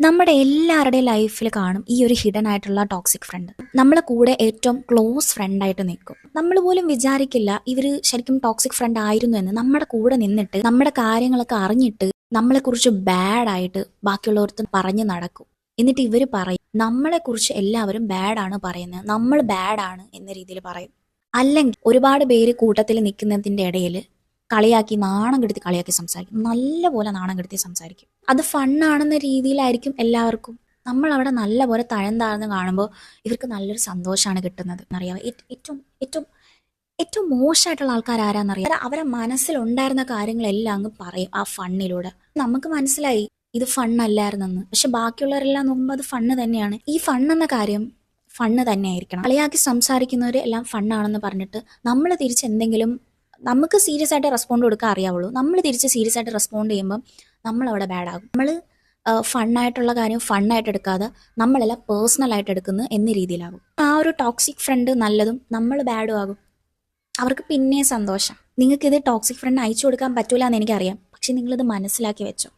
നമ്മുടെ എല്ലാവരുടെയും ലൈഫിൽ കാണും ഈ ഒരു ഹിഡൻ ആയിട്ടുള്ള ടോക്സിക് ഫ്രണ്ട്. നമ്മളെ കൂടെ ഏറ്റവും ക്ലോസ് ഫ്രണ്ട് ആയിട്ട് നിൽക്കും. നമ്മൾ പോലും വിചാരിക്കില്ല ഇവര് ശരിക്കും ടോക്സിക് ഫ്രണ്ട് ആയിരുന്നു എന്ന്. നമ്മുടെ കൂടെ നിന്നിട്ട് നമ്മുടെ കാര്യങ്ങളൊക്കെ അറിഞ്ഞിട്ട് നമ്മളെ കുറിച്ച് ബാഡ് ആയിട്ട് ബാക്കിയുള്ളവർക്ക് പറഞ്ഞു നടക്കും. എന്നിട്ട് ഇവര് പറയും നമ്മളെ കുറിച്ച് എല്ലാവരും ബാഡാണ് പറയുന്നത്, നമ്മൾ ബാഡാണ് എന്ന രീതിയിൽ പറയും. അല്ലെങ്കിൽ ഒരുപാട് പേര് കൂട്ടത്തിൽ നിൽക്കുന്നതിന്റെ ഇടയിൽ കളിയാക്കി, നാണം കെടുത്തി കളിയാക്കി സംസാരിക്കും. നല്ലപോലെ നാണം കെടുത്തി സംസാരിക്കും. അത് ഫണ്ണാണെന്ന രീതിയിലായിരിക്കും എല്ലാവർക്കും. നമ്മൾ അവിടെ നല്ലപോലെ തഴന്താഴ്ന്ന് കാണുമ്പോൾ ഇവർക്ക് നല്ലൊരു സന്തോഷമാണ് കിട്ടുന്നത് എന്നറിയാം. ഏറ്റവും ഏറ്റവും ഏറ്റവും മോശമായിട്ടുള്ള ആൾക്കാർ ആരാന്നറിയാം. അവരെ മനസ്സിലുണ്ടായിരുന്ന കാര്യങ്ങളെല്ലാം അങ്ങ് പറയും ആ ഫണ്ണിലൂടെ. നമുക്ക് മനസ്സിലായി ഇത് ഫണ്ണല്ലായിരുന്നെന്ന്. പക്ഷെ ബാക്കിയുള്ളവരെല്ലാം നോക്കുമ്പോൾ അത് ഫണ്ണ് തന്നെയാണ്. ഈ ഫണ്ണെന്ന കാര്യം ഫണ്ണ് തന്നെയായിരിക്കണം. കളിയാക്കി സംസാരിക്കുന്നവർ എല്ലാം ഫണ്ണാണെന്ന് പറഞ്ഞിട്ട് നമ്മൾ തിരിച്ച് എന്തെങ്കിലും, നമുക്ക് സീരിയസ് ആയിട്ട് റെസ്പോണ്ട് കൊടുക്കാൻ അറിയാവുള്ളൂ. നമ്മൾ തിരിച്ച് സീരിയസ് ആയിട്ട് റെസ്പോണ്ട് ചെയ്യുമ്പം നമ്മൾ അവിടെ ബാഡ് ആകും. നമ്മൾ ഫണ്ണായിട്ടുള്ള കാര്യം ഫണ്ണായിട്ട് എടുക്കാതെ നമ്മളെല്ലാം പേഴ്സണലായിട്ട് എടുക്കുന്നു എന്ന രീതിയിലാകും. ആ ഒരു ടോക്സിക് ഫ്രണ്ട് നല്ലതും നമ്മൾ ബാഡും ആകും. അവർക്ക് പിന്നെ സന്തോഷം. നിങ്ങൾക്കിത് ടോക്സിക് ഫ്രണ്ട് അയച്ചു കൊടുക്കാൻ പറ്റൂല എന്ന് എനിക്കറിയാം, പക്ഷെ നിങ്ങളിത് മനസ്സിലാക്കി വെച്ചോ.